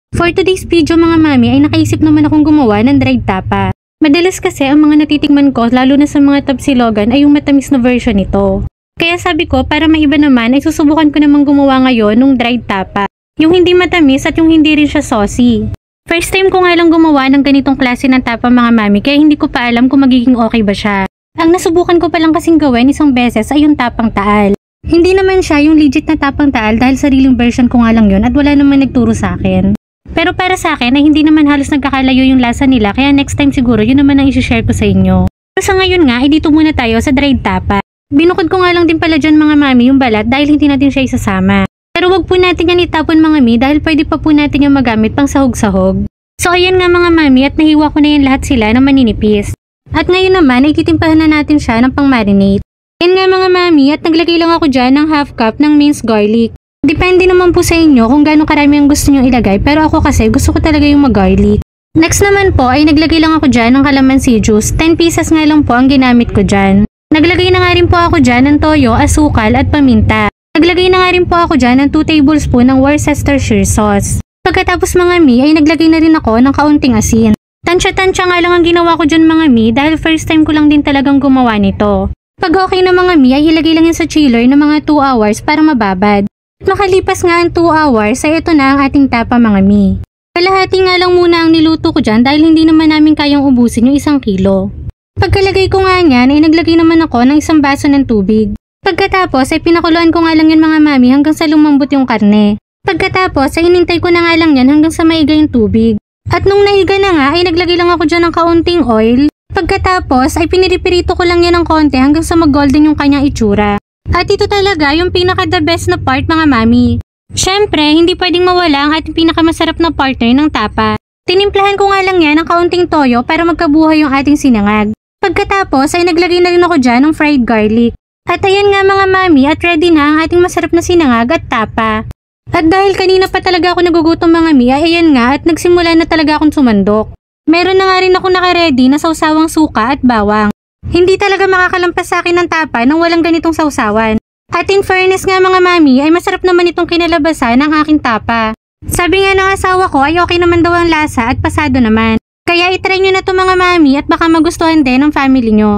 For today's video mga mami ay nakaisip naman akong gumawa ng dried tapa. Madalas kasi ang mga natitikman ko lalo na sa mga tapsilogan ay yung matamis na version nito. Kaya sabi ko para maiba naman ay susubukan ko namang gumawa ngayon ng dried tapa. Yung hindi matamis at yung hindi rin siya saucy. First time ko nga lang gumawa ng ganitong klase ng tapa mga mami kaya hindi ko pa alam kung magiging okay ba siya. Ang nasubukan ko pa lang kasing gawin isang beses ay yung tapang taal. Hindi naman siya yung legit na tapang taal dahil sariling version ko nga lang yun at wala naman nagturo sa akin. Pero para sa akin ay hindi naman halos nagkakalayo yung lasa nila kaya next time siguro yun naman ang isi-share ko sa inyo. So sa ngayon nga ay dito muna tayo sa dried tapa. Binukod ko nga lang din pala dyan mga mami yung balat dahil hindi natin siya isasama. Pero wag po natin yan itapon mga mi dahil pwede pa po natin yung magamit pang sahog-sahog. So ayan nga mga mami at nahiwa ko na yan lahat sila ng maninipis. At ngayon naman ay titimpahan na natin siya ng pang-marinate. Yan nga mga mami at naglagay lang ako dyan ng half cup ng minced garlic. Depende naman po sa inyo kung gaano karami ang gusto nyo ilagay pero ako kasi gusto ko talaga yung mag-garlic. Next naman po ay naglagay lang ako dyan ng calamansi juice. 10 pieces nga lang po ang ginamit ko dyan. Naglagay na nga rin po ako dyan ng toyo, asukal at paminta. Naglagay na nga rin po ako dyan ng 2 tablespoon ng Worcestershire sauce. Pagkatapos mga mi ay naglagay na rin ako ng kaunting asin. Tansya-tansya nga lang ang ginawa ko dyan mga mi dahil first time ko lang din talagang gumawa nito. Pag okay na mga mi ay ilagay lang yan sa chiller na mga 2 hours para mababad. Makalipas nga ang 2 hours ay ito na ang ating tapa mga mi. Kalahati nga lang muna ang niluto ko dyan dahil hindi naman namin kayang ubusin yung 1 kilo. Pagkalagay ko nga niyan ay naglagay naman ako ng 1 baso ng tubig. Pagkatapos ay pinakuluan ko nga lang yan mga mami hanggang sa lumambot yung karne. Pagkatapos ay inintay ko na nga lang yan hanggang sa maiga yung tubig. At nung naiga na nga ay naglagay lang ako dyan ng kaunting oil. Pagkatapos ay piniripirito ko lang yan ng konti hanggang sa mag-golden yung kanyang itsura. At ito talaga yung pinaka the best na part mga mami. Syempre, hindi pwedeng mawala ang ating pinakamasarap na partner ng tapa. Tinimplahan ko nga lang yan ng kaunting toyo para magkabuhay yung ating sinangag. Pagkatapos ay naglagay na rin ako dyan ng fried garlic. At ayan nga mga mami at ready na ang ating masarap na sinangag at tapa. At dahil kanina pa talaga ako nagugutom mga mi ay ayan nga at nagsimula na talaga akong sumandok. Meron na nga rin ako naka-ready na sausawang suka at bawang. Hindi talaga makakalampas sa akin ng tapa nang walang ganitong sausawan. At in fairness nga mga mami ay masarap naman itong kinalabasan ng aking tapa. Sabi nga ng asawa ko ay okay naman daw ang lasa at pasado naman. Kaya itry nyo na to mga mami at baka magustuhan din ng family nyo.